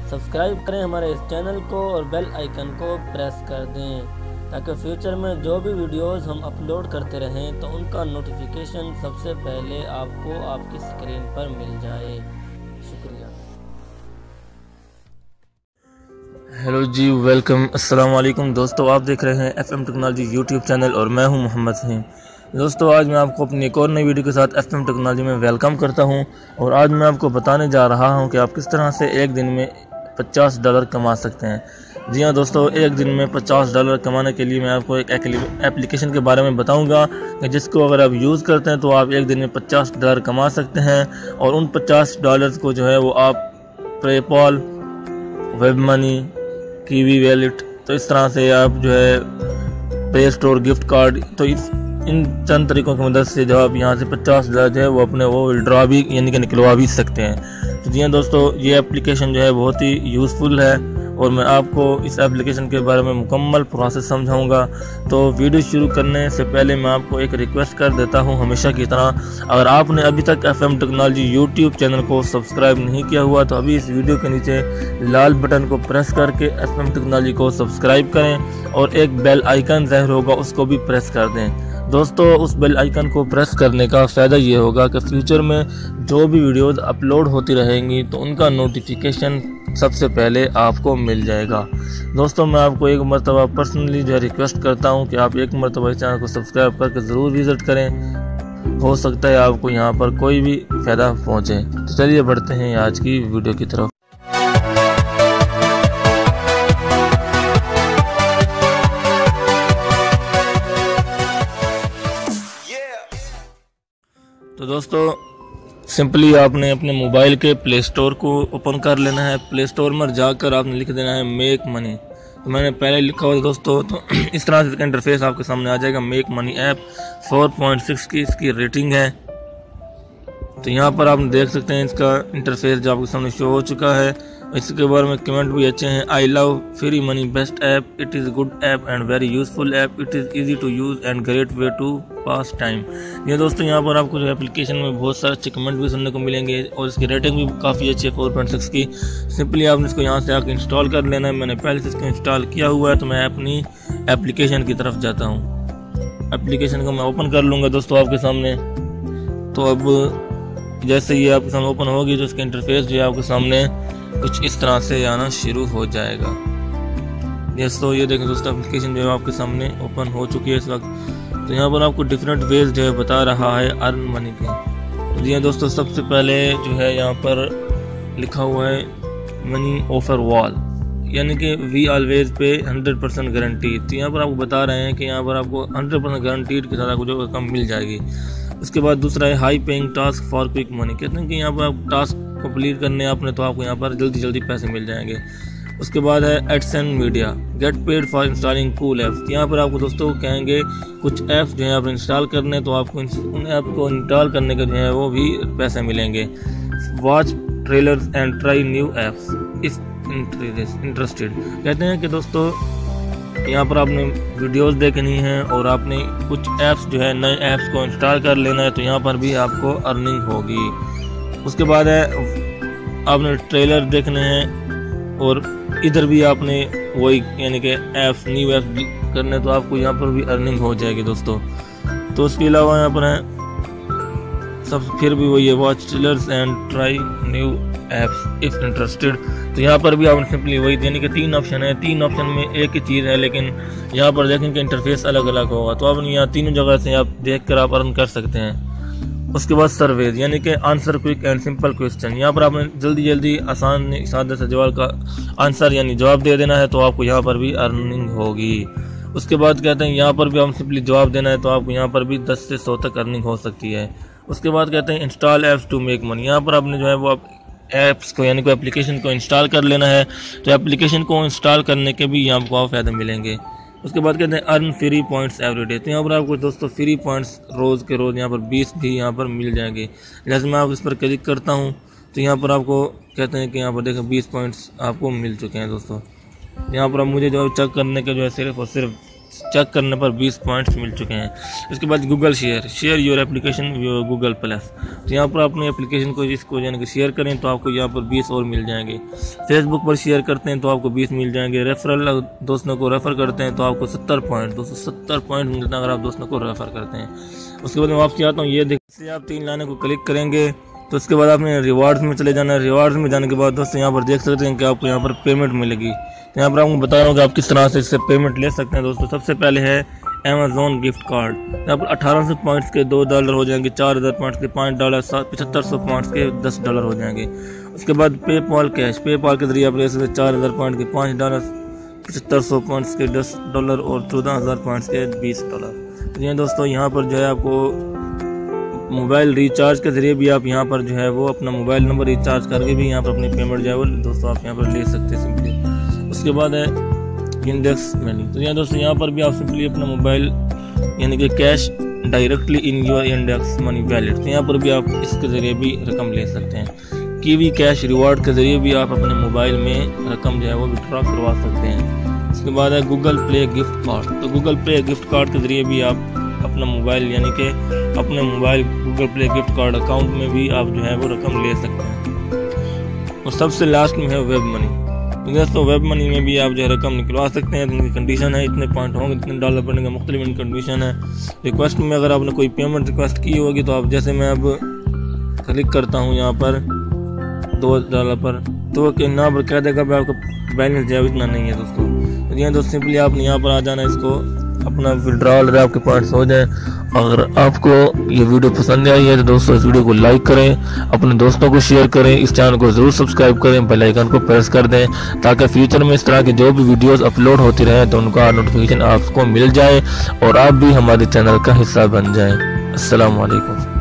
Subscribe करें हमारे इस चैनल को और बेल आइकन को प्रेस कर दें ताकि फ्यूचर में जो भी वीडियोस हम अपलोड करते रहें तो उनका नोटिफिकेशन सबसे पहले आपको आपकी स्क्रीन पर मिल जाए। शुक्रिया। हेलो जी, वेलकम, अस्सलाम वालेकुम दोस्तों। आप देख रहे हैं FM टेक्नोलॉजी यूट्यूब चैनल और मैं हूं मोहम्मद फहीम। दोस्तों, आज मैं आपको अपनी एक और नई वीडियो के साथ FM टेक्नोलॉजी में वेलकम करता हूं और आज मैं आपको बताने जा रहा हूं कि आप किस तरह से एक दिन में $50 कमा सकते हैं। जी हाँ दोस्तों, एक दिन में $50 कमाने के लिए मैं आपको एक एप्लीकेशन के बारे में बताऊंगा कि जिसको अगर आप यूज़ करते हैं तो आप एक दिन में $50 कमा सकते हैं और उन $50 को जो है वो आप PayPal, web money, kiwi wallet, तो इस तरह से आप जो है प्ले स्टोर गिफ्ट कार्ड, तो इन चंद तरीकों की मदद से जो आप यहाँ से $50 जो है वो अपने वो विड्रॉ भी यानी कि निकलवा भी सकते हैं। तो जी हाँ दोस्तों, ये एप्लीकेशन जो है बहुत ही यूज़फुल है और मैं आपको इस एप्लीकेशन के बारे में मुकम्मल प्रोसेस समझाऊंगा। तो वीडियो शुरू करने से पहले मैं आपको एक रिक्वेस्ट कर देता हूं हमेशा की तरह, अगर आपने अभी तक FM टेक्नोलॉजी यूट्यूब चैनल को सब्सक्राइब नहीं किया हुआ तो अभी इस वीडियो के नीचे लाल बटन को प्रेस करके FM टेक्नोलॉजी को सब्सक्राइब करें और एक बेल आइकन ज़ाहिर होगा उसको भी प्रेस कर दें। दोस्तों, उस बेल आइकन को प्रेस करने का फ़ायदा ये होगा कि फ्यूचर में जो भी वीडियोज़ अपलोड होती रहेंगी तो उनका नोटिफिकेशन सबसे पहले आपको मिल जाएगा। दोस्तों, मैं आपको एक मरतबा पर्सनली जो है रिक्वेस्ट करता हूं कि आप एक मरतबा इस चैनल को सब्सक्राइब करके ज़रूर विज़िट करें, हो सकता है आपको यहां पर कोई भी फ़ायदा पहुंचे। तो चलिए बढ़ते हैं आज की वीडियो की तरफ। तो दोस्तों, सिंपली आपने अपने मोबाइल के प्ले स्टोर को ओपन कर लेना है। प्ले स्टोर में जाकर आपने लिख देना है मेक मनी। तो मैंने पहले लिखा हुआ दोस्तों, तो इस तरह से इसका इंटरफेस आपके सामने आ जाएगा। मेक मनी ऐप 4.6 की इसकी रेटिंग है। तो यहाँ पर आप देख सकते हैं इसका इंटरफेस जो आपके सामने शो हो चुका है। इसके बारे में कमेंट भी अच्छे हैं। I love free money, best app, it is good app and very useful app, it is easy to use and great way to pass time. ये दोस्तों, यहाँ पर आपको जो एप्लीकेशन में बहुत सारे अच्छे कमेंट भी सुनने को मिलेंगे और इसकी रेटिंग भी काफ़ी अच्छी है 4.6 की। सिंपली आपने इसको यहाँ से आकर इंस्टॉल कर लेना है। मैंने पहले से इसको इंस्टॉल किया हुआ है तो मैं अपनी एप्लीकेशन की तरफ जाता हूँ। एप्लीकेशन को मैं ओपन कर लूँगा दोस्तों आपके सामने। तो अब जैसे ये आपके सामने ओपन होगी तो इसका इंटरफेस जो है आपके सामने कुछ इस तरह से आना शुरू हो जाएगा। दोस्तों, ये देखें दोस्तों, एप्लीकेशन जो है आपके सामने ओपन हो चुकी है इस वक्त। तो यहाँ पर आपको डिफरेंट वेज जो है बता रहा है अर्न मनी के। तो जी दोस्तों, सबसे पहले जो है यहाँ पर लिखा हुआ है मनी ऑफर वॉल, यानी कि वी ऑलवेज पे 100% गारंटीड। तो यहाँ पर आपको बता रहे हैं कि यहाँ पर आपको 100% गारंटीड के साथ आपको जो रकम मिल जाएगी। उसके बाद दूसरा है high paying task for quick money. कहते हैं कि यहाँ पर आप टास्क कंप्लीट करने आपने तो आपको यहाँ पर जल्दी जल्दी पैसे मिल जाएंगे। उसके बाद है AdSense media, get paid for installing cool apps. यहाँ पर आपको दोस्तों कहेंगे कुछ ऐप्स जो है आप इंस्टॉल करने, तो आपको उन ऐप को इंस्टॉल करने के जो है वो भी पैसे मिलेंगे। Watch trailers and try new apps if interested. कहते हैं कि दोस्तों यहाँ पर आपने वीडियोस देखनी है और आपने कुछ ऐप्स जो है नए ऐप्स को इंस्टॉल कर लेना है, तो यहाँ पर भी आपको अर्निंग होगी। उसके बाद है आपने ट्रेलर देखने हैं और इधर भी आपने वही यानी कि ऐप्स न्यू ऐप्स करने, तो आपको यहाँ पर भी अर्निंग हो जाएगी दोस्तों। तो उसके अलावा यहाँ पर है सब फिर भी वही है watch trailers and try new apps if interested. तो यहाँ पर भी आपने सिंपली वही यानी कि 3 ऑप्शन है। 3 ऑप्शन में एक ही चीज़ है, लेकिन यहाँ पर देखें कि इंटरफेस अलग अलग होगा। तो आप यहाँ तीनों जगह से आप देख कर आप अर्न कर सकते हैं। उसके बाद सर्वेज, यानी कि answer quick and simple question. यहाँ पर आपने जल्दी जल्दी आसान सादे से जवाब का आंसर यानी जवाब दे देना है, तो आपको यहाँ पर भी अर्निंग होगी। उसके बाद कहते हैं यहाँ पर भी आप सिंपली जवाब देना है, तो आपको यहाँ पर भी 10 से 100 तक अर्निंग हो सकती है। उसके बाद कहते हैं install apps to make money. यहाँ पर आपने जो है वो ऐप्स को यानी कि एप्लीकेशन को इंस्टॉल कर लेना है, तो एप्लीकेशन को इंस्टॉल करने के भी यहाँ आपको फ़ायदे मिलेंगे। उसके बाद कहते हैं earn free points every day. तो यहाँ पर आपको दोस्तों फ्री पॉइंट्स रोज़ के रोज़ यहाँ पर 20 भी यहाँ पर मिल जाएंगे। जैसे मैं आप इस पर क्लिक करता हूँ तो यहाँ पर आपको कहते हैं कि यहाँ पर देखें 20 पॉइंट्स आपको मिल चुके हैं दोस्तों। यहाँ पर अब मुझे जो चेक करने के जो है सिर्फ और सिर्फ चेक करने पर 20 पॉइंट्स मिल चुके हैं। इसके बाद Google share your application Google plus, तो यहाँ पर अपनी एप्लीकेशन को इसको यानी कि शेयर करें तो आपको यहाँ पर 20 और मिल जाएंगे। फेसबुक पर शेयर करते हैं तो आपको 20 मिल जाएंगे। रेफरल दोस्तों को रेफ़र करते हैं तो आपको 70 पॉइंट 270 पॉइंट मिलते हैं अगर आप दोस्तों को रेफ़र करते हैं। उसके बाद मैं वापसी आता हूँ, ये देखिए आप 3 लाइनों को क्लिक करेंगे तो उसके बाद आपने रिवार्ड्स में चले जाना है। रिवार्ड्स में जाने के बाद दोस्तों यहाँ पर देख सकते हैं कि आपको यहाँ पर पेमेंट मिलेगी। तो यहाँ पर आपको बता रहा हूँ कि आप किस तरह से इससे पेमेंट ले सकते हैं। दोस्तों सबसे पहले है अमेज़ॉन गिफ्ट कार्ड, यहाँ पर 1800 पॉइंट्स के $2 हो जाएंगे, 4000 पॉइंट्स के $5, 7500 पॉइंट्स के $10 हो जाएंगे। उसके बाद पेपाल कैश, पेपाल के जरिए आप ले सकते 4000 पॉइंट के $5, 7500 पॉइंट्स के $10 और 14000 पॉइंट्स के $20। तो ये दोस्तों यहाँ पर जो है आपको मोबाइल रिचार्ज के ज़रिए भी आप यहाँ पर जो है वो अपना मोबाइल नंबर रिचार्ज करके भी यहाँ पर अपनी पेमेंट जो है वो दोस्तों आप यहाँ पर ले सकते हैं सिंपली। उसके बाद है इंडेक्स मनी, तो यहाँ दोस्तों यहाँ पर भी आप सिंपली अपना मोबाइल यानी कि cash directly in your index money wallet, तो यहाँ पर भी आप इसके ज़रिए भी रकम ले सकते हैं। कीवी कैश रिवार्ड के ज़रिए भी आप अपने मोबाइल में रकम जो है वो विड्रॉ करवा सकते हैं। उसके बाद है गूगल प्ले गिफ्ट कार्ड, तो गूगल प्ले गिफ्ट कार्ड के ज़रिए भी आप अपना मोबाइल यानी कि अपने mobile Google play gift card account में भी आप जो है वो रकम ले सकते हैं। और सबसे लास्ट में है वेब मनी, तो दोस्तों वेब मनी में भी आप जो है रकम निकलवा सकते हैं। इनकी कंडीशन है इतने पॉइंट होंगे, इतने $, पड़ने का मुख्तलिफ इनकी कंडीशन है। रिक्वेस्ट में अगर आपने कोई पेमेंट रिक्वेस्ट की होगी तो आप जैसे मैं अब क्लिक करता हूँ यहाँ पर $2 पर, तो ना पर कह देगा भाई आपका बैलेंस जो है इतना नहीं है दोस्तों। तो यहाँ दोस्तों सिंपली आपने यहाँ पर आ जाना, इसको अपना विड्रॉल आपके पॉइंट्स हो जाए। अगर आपको ये वीडियो पसंद आई है तो दोस्तों इस वीडियो को लाइक करें, अपने दोस्तों को शेयर करें, इस चैनल को ज़रूर सब्सक्राइब करें, बेल आइकन को प्रेस कर दें ताकि फ्यूचर में इस तरह की जो भी वीडियोस अपलोड होती रहे तो उनका नोटिफिकेशन आपको मिल जाए और आप भी हमारे चैनल का हिस्सा बन जाएं। अस्सलाम वालेकुम।